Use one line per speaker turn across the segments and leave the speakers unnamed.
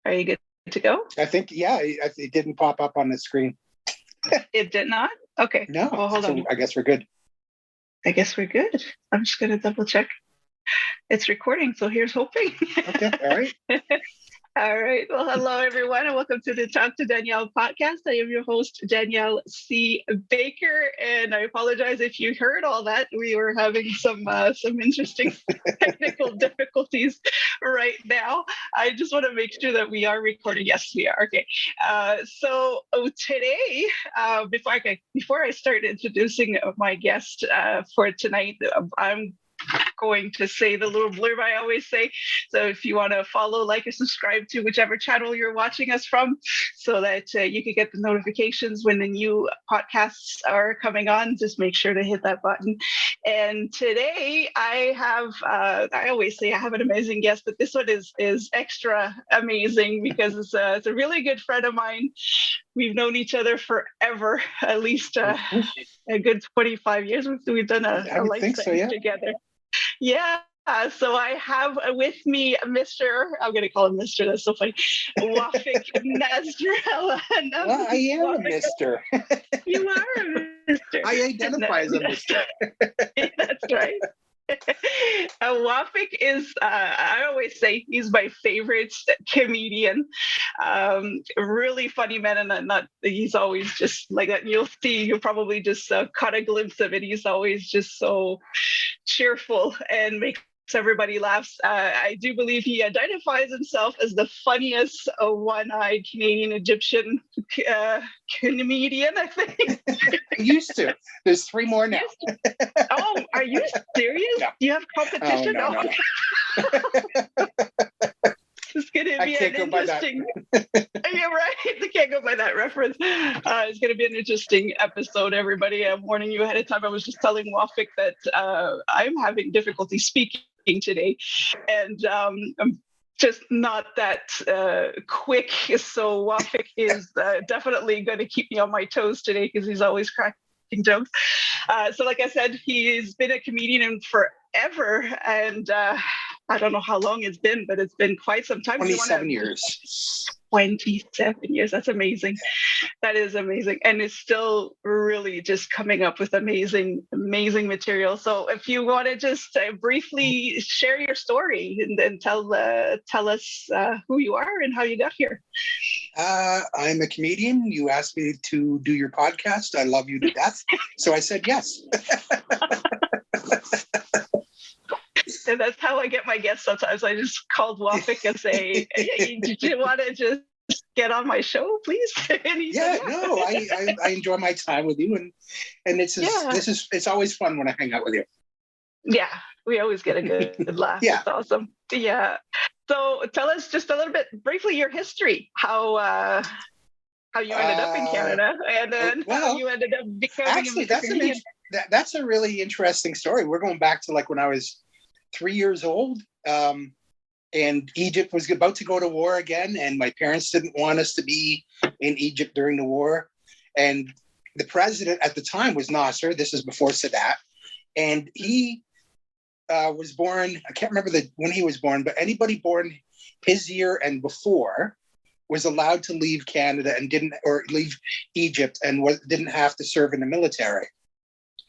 Are you good to go?
I think, yeah, it didn't pop up on the screen.
It did not? Okay.
No,
Well, hold on.
I guess we're good.
I guess we're good. I'm just going to double check. It's recording, so here's hoping.
Okay, all right.
All right. Well, hello, everyone, and welcome to the Talk to Danielle podcast. I am your host, Danielle C. Baker, and I apologize if you heard all that. We were having some interesting technical difficulties right now. I just want to make sure that we are recording. Yes, we are. Okay. So today, before I start introducing my guest for tonight, I'm going to say the little blurb I always say. So if you want to follow, like, or subscribe to whichever channel you're watching us from, so that you can get the notifications when the new podcasts are coming on, just make sure to hit that button. And today I have, I always say I have an amazing guest, but this one is extra amazing because it's a really good friend of mine. We've known each other forever, at least a good 25 years. We've done a life sentence together. Yeah. So I have with me Mr. I'm going to call him Mr. That's so funny. Wafik Nasralla.
Well, I am a Mr.
You are a Mr.
I identify as a Mr.
That's right. Wafik is, I always say, he's my favorite comedian. Really funny man, and not he's always just like that. You'll see, you probably just caught a glimpse of it. He's always just so cheerful and makes everybody laughs. I do believe he identifies himself as the funniest one-eyed Canadian Egyptian comedian, I think.
I used to. There's 3 more now.
Oh, are you serious?
No.
You have competition?
No.
It's going to be an interesting. You're right. They can't go by that reference. It's going to be an interesting episode, everybody. I'm warning you ahead of time. I was just telling Wafik that I'm having difficulty speaking today, and I'm just not that quick. So Wafik is definitely going to keep me on my toes today because he's always cracking jokes. So like I said, he's been a comedian forever, and I don't know how long it's been, but it's been quite some time.
27 years.
27 years. That's amazing. That is amazing. And it's still really just coming up with amazing material. So if you want to just briefly share your story and tell us who you are and how you got here.
I'm a comedian. You asked me to do your podcast. I love you to death. So I said yes.
And that's how I get my guests sometimes. I just called Wafik and say, hey, did you want to just get on my show, please?
I enjoy my time with you. And it's always fun when I hang out with you.
Yeah, we always get a good laugh. Yeah. It's awesome. Yeah. So tell us just a little bit briefly your history, how you ended up in Canada, and then how you ended up becoming
that's a really interesting story. We're going back to like when I was 3 years old, and Egypt was about to go to war again, and my parents didn't want us to be in Egypt during the war. And the president at the time was Nasser. This is before Sadat, and he was born. I can't remember when he was born, but anybody born his year and before was allowed to leave Canada and leave Egypt and didn't have to serve in the military.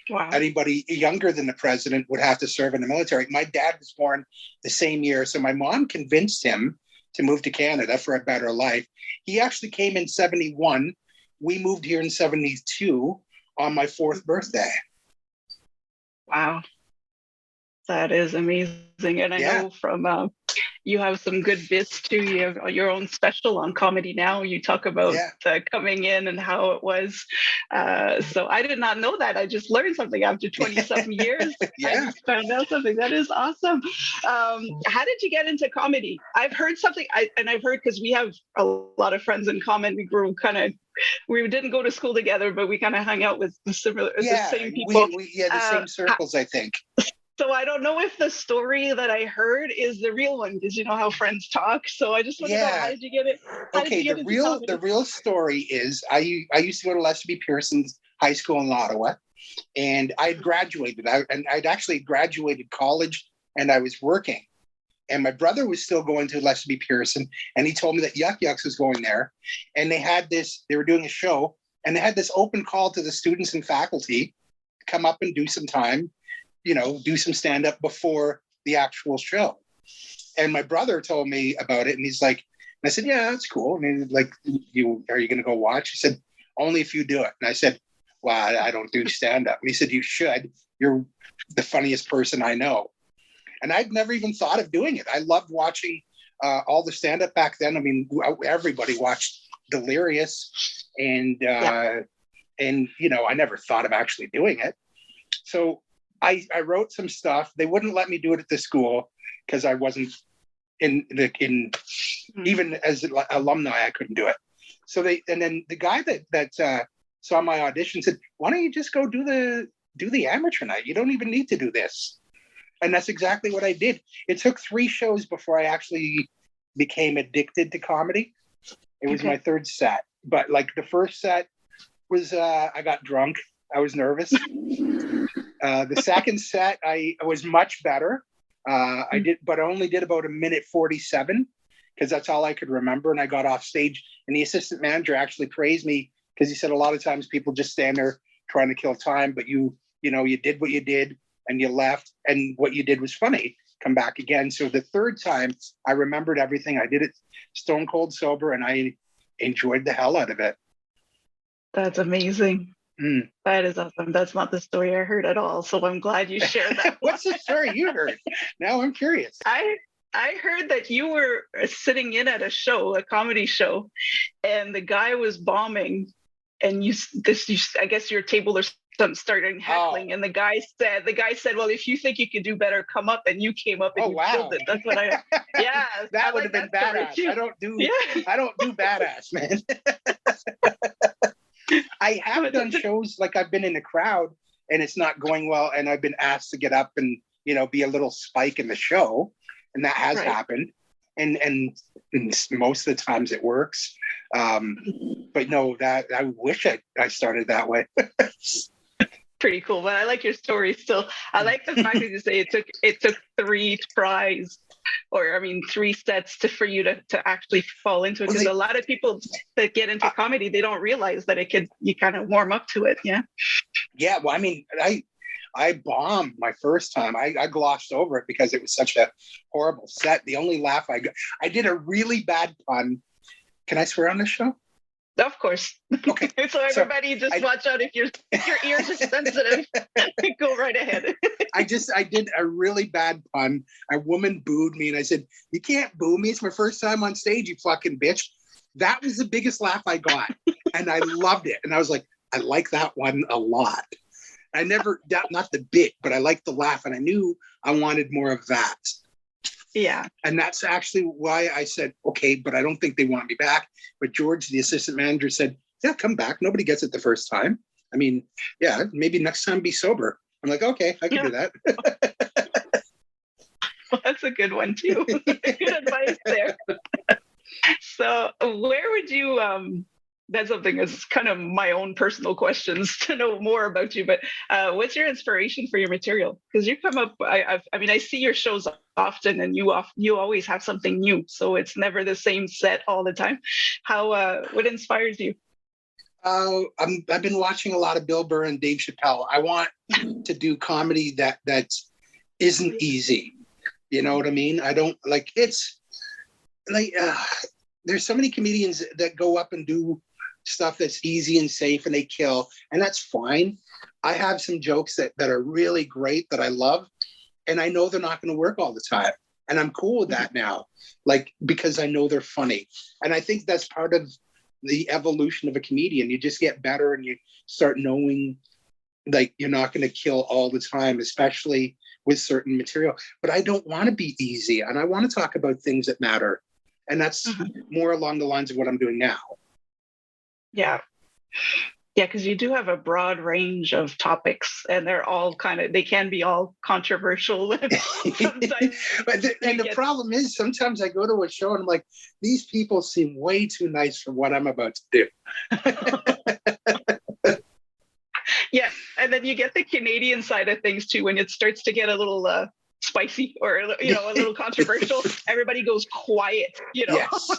Wow.
Anybody younger than the president would have to serve in the military. My dad was born the same year, so my mom convinced him to move to Canada for a better life. He actually came in 71. We moved here in 72 on my 4th birthday.
Wow. That is amazing. And I know from you have some good bits too. You have your own special on Comedy Now. You talk about coming in and how it was. So I did not know that. I just learned something after 27 years. I just found out something. That is awesome. How did you get into comedy? I've heard something, I've heard because we have a lot of friends in common. We didn't go to school together, but we kind of hung out with the same people.
The same circles, I think.
So I don't know if the story that I heard is the real one, because you know how friends talk. So I just want to know, how did you get it?
The real story is I used to go to Lester B. Pearson's high school in Ottawa, and I'd graduated. I'd actually graduated college, and I was working. And my brother was still going to Lester B. Pearson. And he told me that Yuck Yucks was going there. And they were doing a show, and they had this open call to the students and faculty to come up and do some time, do some stand-up before the actual show. And my brother told me about it, and he's like, and I said, yeah, that's cool. And he's like, are you going to go watch? He said, only if you do it. And I said, well, I don't do stand-up. And he said, you should. You're the funniest person I know. And I'd never even thought of doing it. I loved watching all the stand-up back then. I mean, everybody watched Delirious, and I never thought of actually doing it. So I wrote some stuff. They wouldn't let me do it at the school because I wasn't even as an alumni, I couldn't do it. So then the guy that saw my audition said, why don't you just go do the amateur night? You don't even need to do this. And that's exactly what I did. It took 3 shows before I actually became addicted to comedy. It was my third set. But like the first set was, I got drunk. I was nervous. The second set, I was much better. I only did about 1:47 because that's all I could remember. And I got off stage, and the assistant manager actually praised me because he said a lot of times people just stand there trying to kill time, but you did what you did. And you left, and what you did was funny. Come back again. So the third time, I remembered everything. I did it stone cold sober, and I enjoyed the hell out of it.
That's amazing. That is awesome. That's not the story I heard at all. So I'm glad you shared that.
What's the story you heard? Now I'm curious.
I heard that you were sitting in at a comedy show, and the guy was bombing, and I guess your table or started heckling, and the guy said, well, if you think you could do better, come up. And you came up and killed it. That's what
that would have been badass. I don't do badass, man. I have done shows like I've been in the crowd and it's not going well, and I've been asked to get up and be a little spike in the show, and that has happened, and most of the times it works, but no, that I wish I started that way.
Pretty cool, but I like your story still. I like the fact that you say it took 3 tries, or 3 sets for you to actually fall into it. Because a lot of people that get into comedy, they don't realize that you kind of warm up to it. Yeah.
Yeah. Well, I bombed my first time. I glossed over it because it was such a horrible set. The only laugh I did a really bad pun. Can I swear on this show?
Of course.
Okay.
So everybody watch out if your ears are sensitive. Go right ahead.
I did a really bad pun. A woman booed me, and I said, you can't boo me. It's my first time on stage, you fucking bitch. That was the biggest laugh I got. And I loved it. And I was like, I like that one a lot. I never, not the bit, but I liked the laugh. And I knew I wanted more of that.
Yeah. And
that's actually why I said, okay, but I don't think they want me back. But George, the assistant manager, said, yeah, come back. Nobody gets it the first time. Maybe next time be sober. I'm like, okay, I can do that.
Well, that's a good one too. Good advice there. So where would you, that's something that's kind of my own personal questions to know more about you, but what's your inspiration for your material? Because you come up, I see your shows often, and you always have something new. So it's never the same set all the time. What inspires you?
I've been watching a lot of Bill Burr and Dave Chappelle. I want to do comedy that isn't easy. You know what I mean? I don't like, it's like, there's so many comedians that go up and do stuff that's easy and safe and they kill, and that's fine. I have some jokes that are really great that I love, and I know they're not going to work all the time, and I'm cool with that now, like, because I know they're funny. And I think that's part of the evolution of a comedian. You just get better and you start knowing like you're not going to kill all the time, especially with certain material. But I don't want to be easy, and I want to talk about things that matter, and that's more along the lines of what I'm doing now.
Yeah, because you do have a broad range of topics, and they're all they can be all controversial. Sometimes
the problem is sometimes I go to a show and I'm like, these people seem way too nice for what I'm about to do.
Yeah, and then you get the Canadian side of things too, when it starts to get a little spicy or a little controversial, everybody goes quiet.
Yes.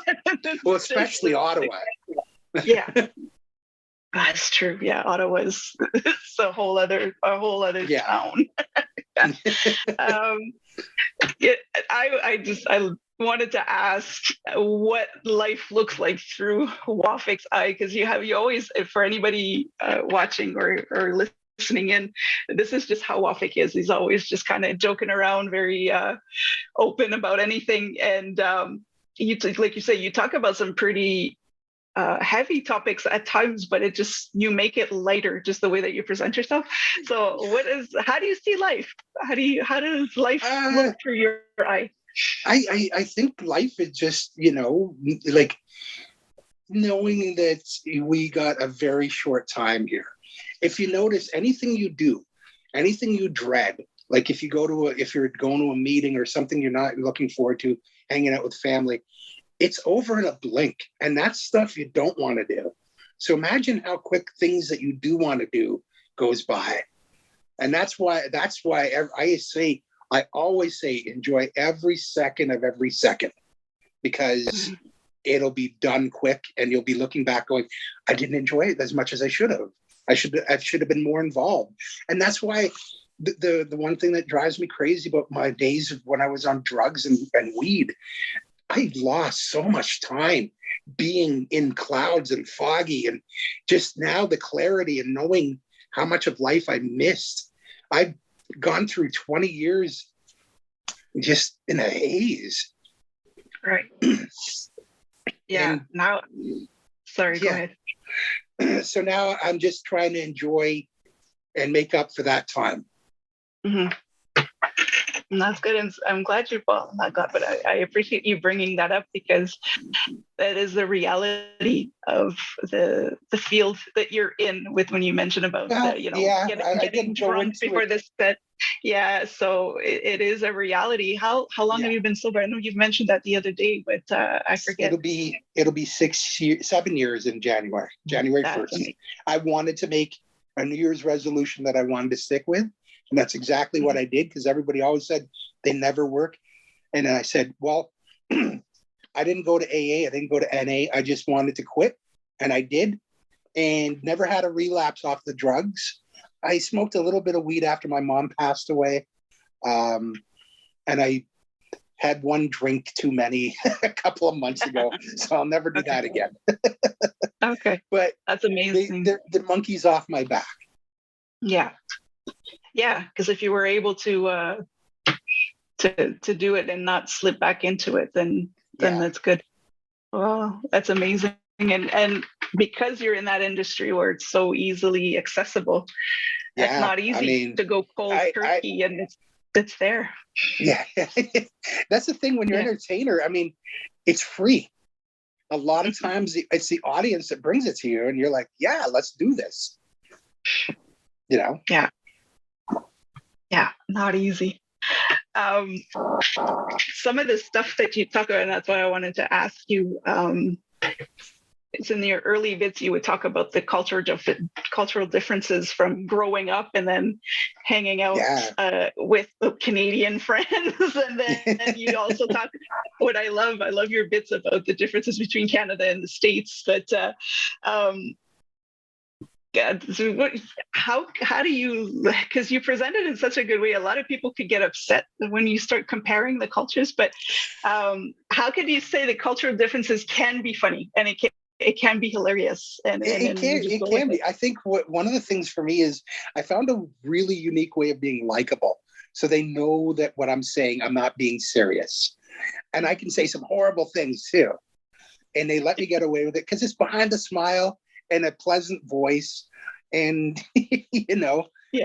Well, especially Ottawa.
Yeah. That's true. Yeah, Ottawa's it's a whole other town. um, yeah, I wanted to ask what life looks like through Wafik's eye, because you always, for anybody watching or listening in, this is just how Wafik is. He's always just kind of joking around, very open about anything, and like you say, you talk about some pretty heavy topics at times, but you make it lighter, just the way that you present yourself. So how do you see life? How does life look through your eye?
I think life is just, like knowing that we got a very short time here. If you notice anything you do, anything you dread, like if you're going to a meeting or something you're not looking forward to, hanging out with family, it's over in a blink. And that's stuff you don't want to do. So imagine how quick things that you do want to do goes by. And that's why I always say, enjoy every second of every second, because it'll be done quick and you'll be looking back going, I didn't enjoy it as much as I should have. I should have been more involved. And that's why the one thing that drives me crazy about my days of when I was on drugs and weed, I lost so much time being in clouds and foggy, and just now the clarity and knowing how much of life I missed. I've gone through 20 years just in a haze.
Right. Yeah. Sorry, go ahead.
So now I'm just trying to enjoy and make up for that time.
Mm-hmm. And that's good. And I'm glad you brought that up, but I appreciate you bringing that up, because that is the reality of the field that you're in, with when you mentioned about, getting drunk before this set. Yeah. So it is a reality. How long have you been sober? I know you've mentioned that the other day, but I forget.
It'll be 7 years in January 1st. Amazing. I wanted to make a New Year's resolution that I wanted to stick with. And that's exactly what I did, because everybody always said they never work. And then I said, well, I didn't go to AA. I didn't go to NA. I just wanted to quit. And I did, and never had a relapse off the drugs. I smoked a little bit of weed after my mom passed away. And I had one drink too many a couple of months ago. So I'll never do that again.
Okay.
But
that's amazing.
The monkey's off my back.
Yeah. Yeah, because if you were able to do it and not slip back into it, then that's good. Well, that's amazing. And because you're in that industry where it's so easily accessible, it's not easy to go cold turkey, and it's there.
Yeah, that's the thing when you're an entertainer. I mean, it's free. A lot of times it's the audience that brings it to you, and you're like, yeah, let's do this.
Yeah. Yeah, not easy. Some of the stuff that you talk about, and that's why I wanted to ask you, it's in your early bits, you would talk about the cultural differences from growing up and then hanging out with Canadian friends. And then you also talk, I love your bits about the differences between Canada and the States. But so how do you, because you present it in such a good way, a lot of people could get upset when you start comparing the cultures, but how could you say the cultural differences can be funny, and it can be hilarious, and
it can be. I think one of the things for me is I found a really unique way of being likable, so they know that what I'm saying, I'm not being serious, and I can say some horrible things too, and they let me get away with it because it's behind a smile and a pleasant voice, and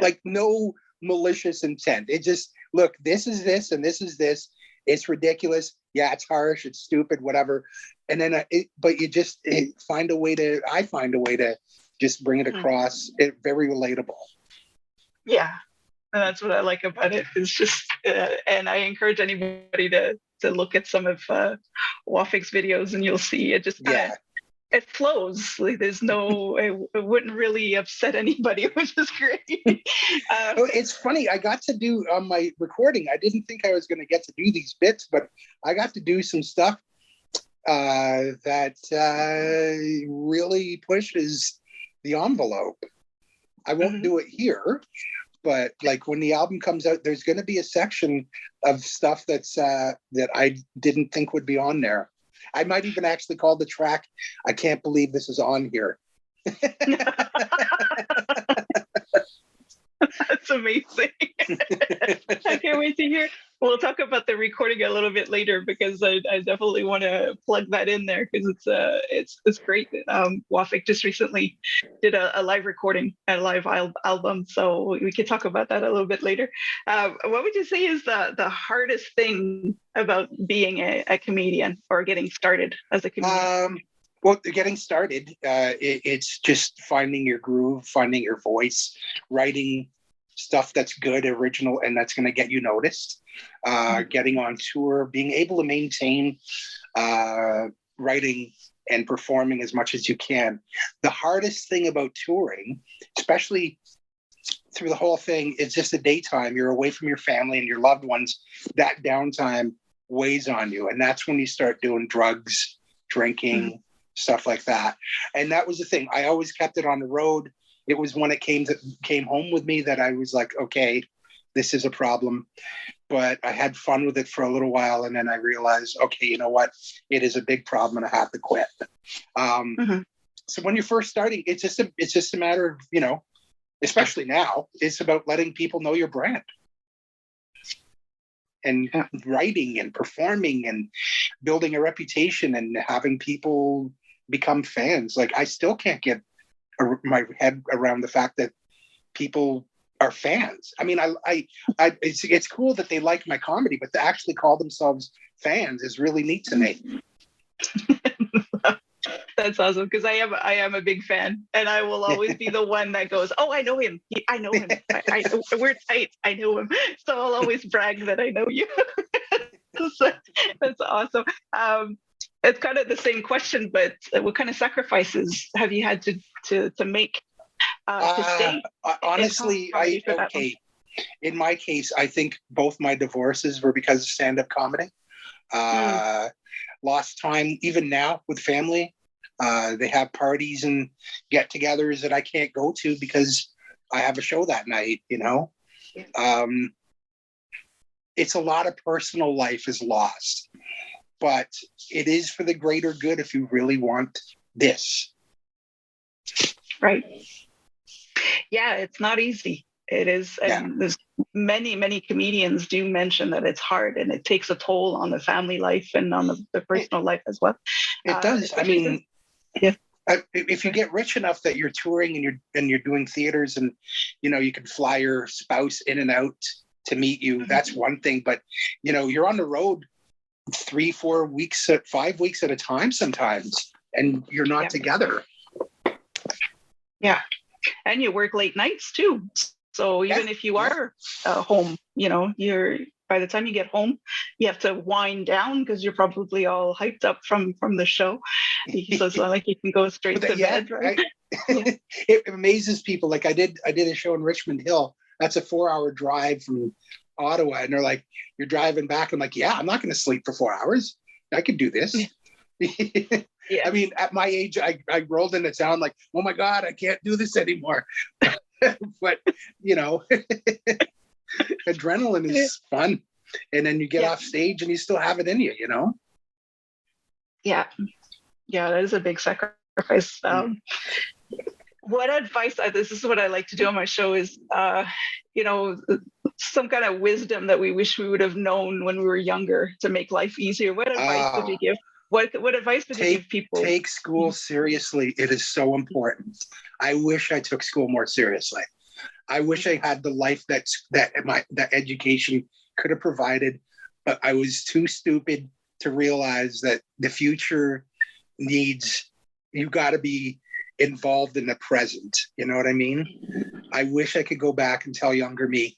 like no malicious intent. It just, look, this is this and this is this. It's ridiculous. Yeah, it's harsh. It's stupid. Whatever. And then, I find a way to just bring it across. It very relatable.
Yeah, and that's what I like about it. It's just, and I encourage anybody to look at some of Wafik's videos, and you'll see it just it flows. Like there's no, it wouldn't really upset anybody, which is great.
Oh, it's funny. I got to do on my recording. I didn't think I was going to get to do these bits, but I got to do some stuff that really pushes the envelope. I won't do it here, but like when the album comes out, there's going to be a section of stuff that's that I didn't think would be on there. I might even actually call the track "I Can't Believe This Is On Here."
That's amazing. I can't wait to hear. We'll talk about the recording a little bit later because I definitely want to plug that in there because it's great. Wafik just recently did a live recording, a live album, so we could talk about that a little bit later. What would you say is the hardest thing about being a comedian or getting started as a comedian?
Well, getting started, it's just finding your groove, finding your voice, writing stuff that's good, original, and that's going to get you noticed. Getting on tour, being able to maintain writing and performing as much as you can. The hardest thing about touring, especially through the whole thing, is just the daytime. You're away from your family and your loved ones. That downtime weighs on you, and that's when you start doing drugs, drinking, stuff like that. And that was the thing. I always kept it on the road. It was when it came home with me that I was like, okay, this is a problem. But I had fun with it for a little while, and then I realized, okay, you know what? It is a big problem, and I have to quit. So when you're first starting, it's just a matter of, you know, especially now, it's about letting people know your brand. And writing and performing and building a reputation and having people become fans. Like I still can't get my head around the fact that people are fans. I mean, it's cool that they like my comedy, but to actually call themselves fans is really neat to me.
That's awesome because I am a big fan, and I will always be the one that goes, "Oh, I know him. I know him. We're tight. I know him." So I'll always brag that I know you. So, that's awesome. It's kind of the same question, but what kind of sacrifices have you had to make to stay?
Honestly, in my case, I think both my divorces were because of stand-up comedy. Lost time, even now with family. They have parties and get-togethers that I can't go to because I have a show that night, you know? It's a lot of personal life is lost, but it is for the greater good if you really want this.
Right. Yeah, it's not easy. It is. And there's many comedians do mention that it's hard and it takes a toll on the family life and on the personal life as well.
It does. I mean, if you get rich enough that you're touring and you're doing theaters and, you know, you can fly your spouse in and out to meet you, that's one thing. But, you know, you're on the road 3, 4 weeks, 5 weeks at a time sometimes, and you're not together.
Yeah. And you work late nights too. So even if you are home, you know, by the time you get home, you have to wind down because you're probably all hyped up from the show. So it's not like you can go straight to bed, right?
It amazes people. Like I did a show in Richmond Hill. That's a 4-hour drive from Ottawa. And they're like, you're driving back. I'm like, yeah, I'm not going to sleep for 4 hours. I could do this. I mean, at my age, I rolled into town like, oh my God, I can't do this anymore. But, you know, adrenaline is fun. And then you get off stage and you still have it in you, you know? Yeah,
that is a big sacrifice. What advice, this is what I like to do on my show is, you know, some kind of wisdom that we wish we would have known when we were younger to make life easier. What advice would you give? What advice would you give people? Take
school seriously. It is so important. I wish I took school more seriously. I wish I had the life that education could have provided, but I was too stupid to realize that the future needs, you got to be involved in the present. You know what I mean? I wish I could go back and tell younger me,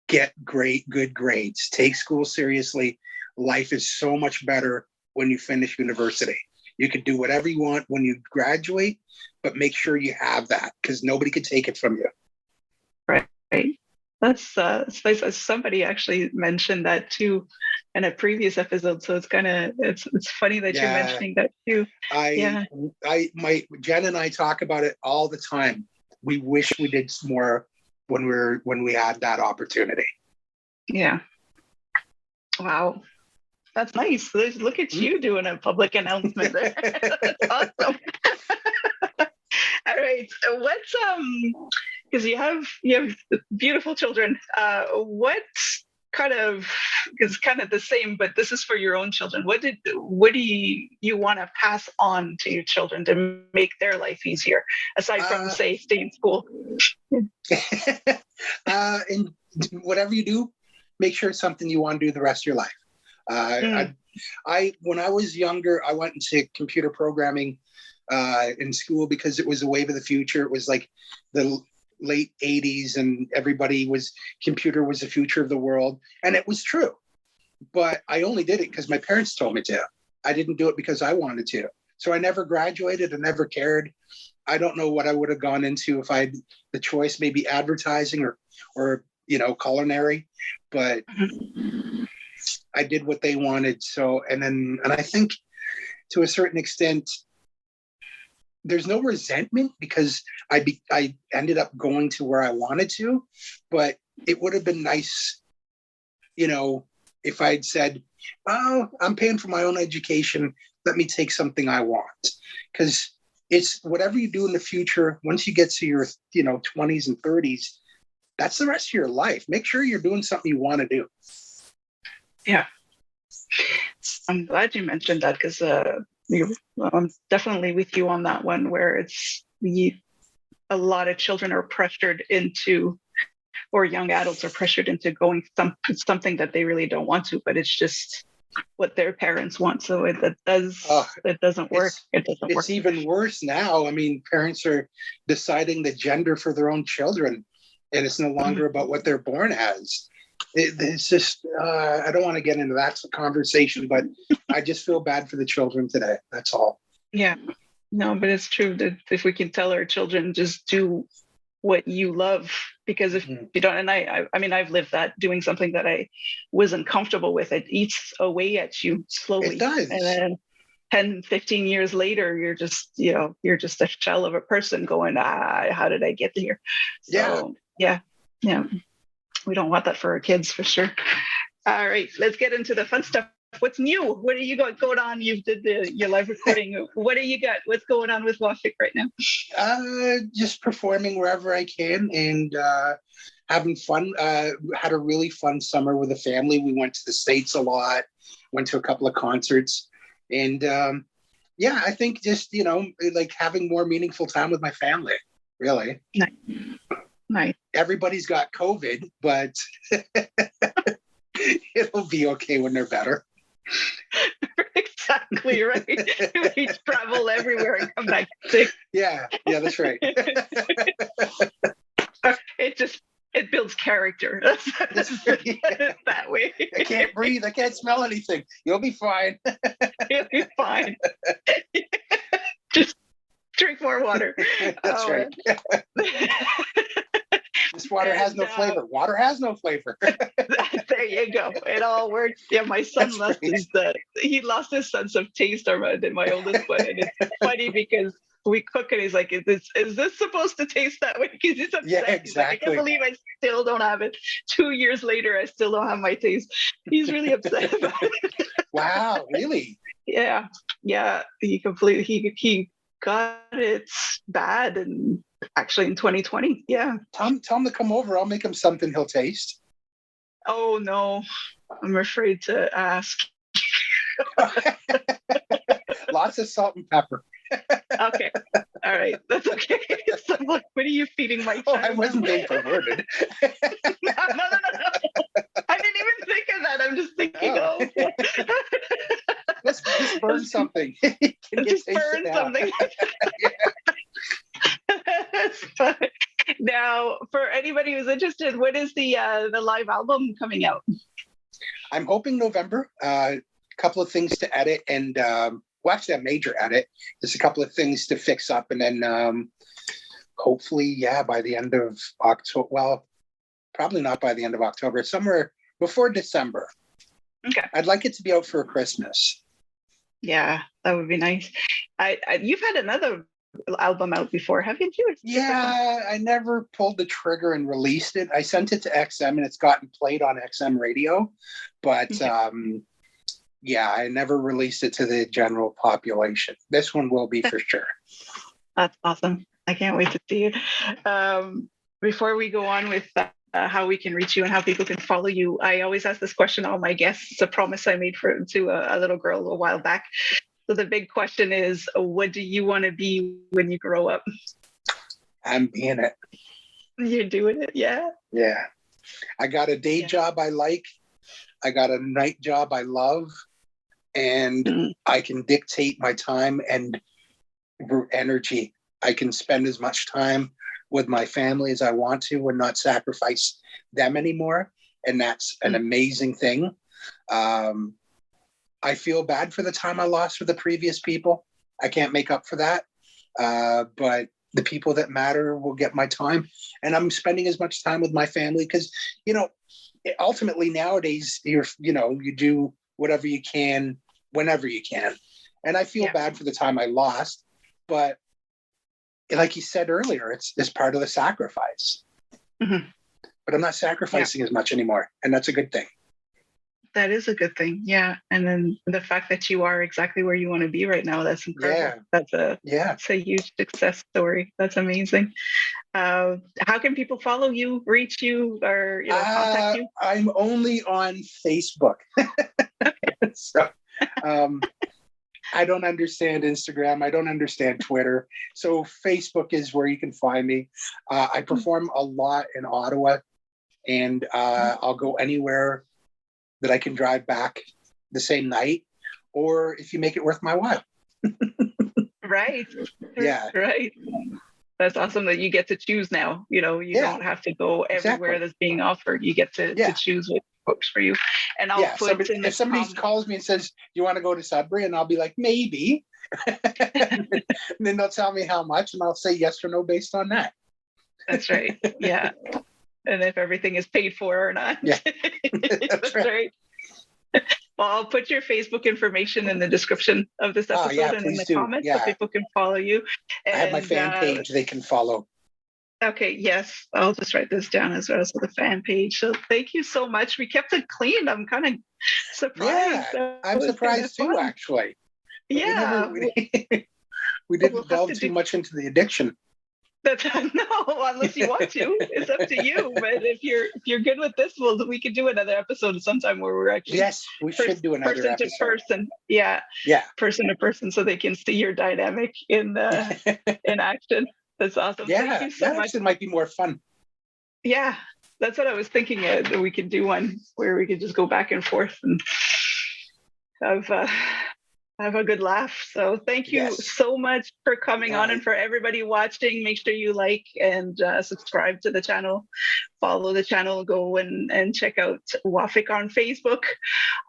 get good grades, take school seriously. Life is so much better when you finish university. You can do whatever you want when you graduate, but make sure you have that because nobody can take it from you.
Right. That's nice. Somebody actually mentioned that too in a previous episode. So it's kind of it's funny that you're mentioning that too.
Jen and I talk about it all the time. We wish we did more when we had that opportunity.
Yeah. Wow. That's nice. Look at you doing a public announcement there. That's awesome. All right. What's because you have beautiful children. What kind of is kind of the same, but this is for your own children. What do you want to pass on to your children to make their life easier, aside from say stay in school?
And whatever you do, make sure it's something you want to do the rest of your life. I when I was younger, I went into computer programming in school because it was a wave of the future. It was like the late 80s and computer was the future of the world. And it was true. But I only did it because my parents told me to. I didn't do it because I wanted to. So I never graduated. I never cared. I don't know what I would have gone into if I had the choice, maybe advertising or culinary. But I did what they wanted. So, and I think to a certain extent, there's no resentment because I ended up going to where I wanted to, but it would have been nice, if I'd said, oh, I'm paying for my own education. Let me take something I want. Because it's whatever you do in the future, once you get to your, 20s and 30s, that's the rest of your life. Make sure you're doing something you want to do.
Yeah. I'm glad you mentioned that because I'm definitely with you on that one where a lot of children are pressured into, or young adults are pressured into going something that they really don't want to, but it's just what their parents want. So it doesn't work.
It's even worse now. I mean, parents are deciding the gender for their own children, and it's no longer about what they're born as. It's just, I don't want to get into that conversation, but I just feel bad for the children today. That's all.
Yeah, no, but it's true that if we can tell our children, just do what you love, because if you don't, and I mean, I've lived that, doing something that I wasn't comfortable with, it eats away at you slowly.
It does.
And then 10, 15 years later, you're just a shell of a person going, how did I get here? So, yeah. We don't want that for our kids, for sure. All right, let's get into the fun stuff. What's new? What do you got going on? You did your live recording. What do you got? What's going on with Wafik right now?
Just performing wherever I can and having fun. Had a really fun summer with the family. We went to the States a lot, went to a couple of concerts. And I think just, like having more meaningful time with my family, really.
Nice.
Everybody's got COVID, but it'll be okay when they're better.
Exactly right. We travel everywhere and come back sick.
Yeah, that's right.
It builds character. That way.
I can't breathe. I can't smell anything. You'll be fine.
You'll be fine. Just drink more water.
That's right. This water has no flavor. Water has no flavor.
There you go. It all works. Yeah, my son he lost his sense of taste, my oldest one. And it's funny because we cook and he's like, is this supposed to taste that way? Because he's upset.
Yeah, exactly.
He's like, I can't believe I still don't have it. 2 years later, I still don't have my taste. He's really upset about it.
Wow, really?
Yeah. He got it bad, and actually in 2020. Yeah.
Tell him to come over. I'll make him something he'll taste.
Oh no, I'm afraid to ask.
Lots of salt and pepper.
Okay. All right. That's okay. So I'm like, what are you feeding my child?
Oh, I wasn't being perverted.
No. I didn't even think of that. I'm just thinking,
Let's just burn something.
Just burn something. Now, for anybody who's interested, what is the live album coming out?
I'm hoping November. A couple of things to edit, and well, actually, I'm major at it. There's a couple of things to fix up, and then hopefully, yeah, by the end of October. Well, probably not by the end of October. Somewhere before December.
Okay.
I'd like it to be out for Christmas.
Yeah, that would be nice. You've had another album out before, haven't you?
Yeah, I never pulled the trigger and released it. I sent it to XM and it's gotten played on XM radio, but yeah, I never released it to the general population. This one will be for sure.
That's awesome. I can't wait to see it. Before we go on with how we can reach you and how people can follow you, I always ask this question to all my guests. It's a promise I made to a little girl a while back. So the big question is, what do you want to be when you grow up?
I'm being it.
You're doing it, yeah?
Yeah. I got a day job I like. I got a night job I love. And I can dictate my time and energy. I can spend as much time with my family as I want to and not sacrifice them anymore. And that's an amazing thing. I feel bad for the time I lost with the previous people. I can't make up for that. But the people that matter will get my time. And I'm spending as much time with my family because, you know, ultimately nowadays, you do whatever you can, whenever you can. And I feel bad for the time I lost. But like you said earlier, it's part of the sacrifice. Mm-hmm. But I'm not sacrificing as much anymore. And that's a good thing.
That is a good thing. Yeah. And then the fact that you are exactly where you want to be right now, that's incredible. Yeah. That's a huge success story. That's amazing. How can people follow you, reach you, or contact you?
I'm only on Facebook. So I don't understand Instagram. I don't understand Twitter. So Facebook is where you can find me. I perform a lot in Ottawa, and I'll go anywhere that I can drive back the same night, or if you make it worth my while.
Right.
Yeah.
Right. That's awesome that you get to choose now. You don't have to go everywhere that's being offered. You get to choose what works for you. And I'll put if
somebody calls me and says, "You want to go to Sudbury?" and I'll be like, "Maybe." And then they'll tell me how much, and I'll say yes or no based on that.
That's right. Yeah. And if everything is paid for or not.
Yeah.
That's right. Well, I'll put your Facebook information in the description of this episode and in the comments so people can follow you. And,
I have my fan page they can follow.
Okay, yes. I'll just write this down as well as the fan page. So thank you so much. We kept it clean. I'm kind of surprised.
Yeah, I'm surprised too, actually. But
yeah.
We didn't delve too much into the addiction.
No, unless you want to. It's up to you. But if you're good with this, we could do another episode sometime where we're actually
we should do another
person
episode.
To person. Yeah, person to person, so they can see your dynamic in action. That's awesome.
Yeah,
thank you so much.
It might be more fun.
Yeah, that's what I was thinking. That we could do one where we could just go back and forth and have a good laugh. So thank you so much for coming on, and for everybody watching. Make sure you like and subscribe to the channel. Follow the channel. Go and check out Wafik on Facebook,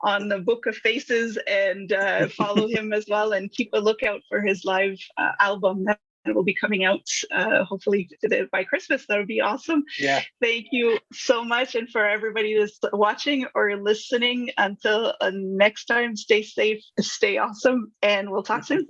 on the Book of Faces, and follow him as well. And keep a lookout for his live album that will be coming out hopefully by Christmas. That would be awesome.
Yeah.
Thank you so much. And for everybody that's watching or listening, until next time, stay safe, stay awesome, and we'll talk soon.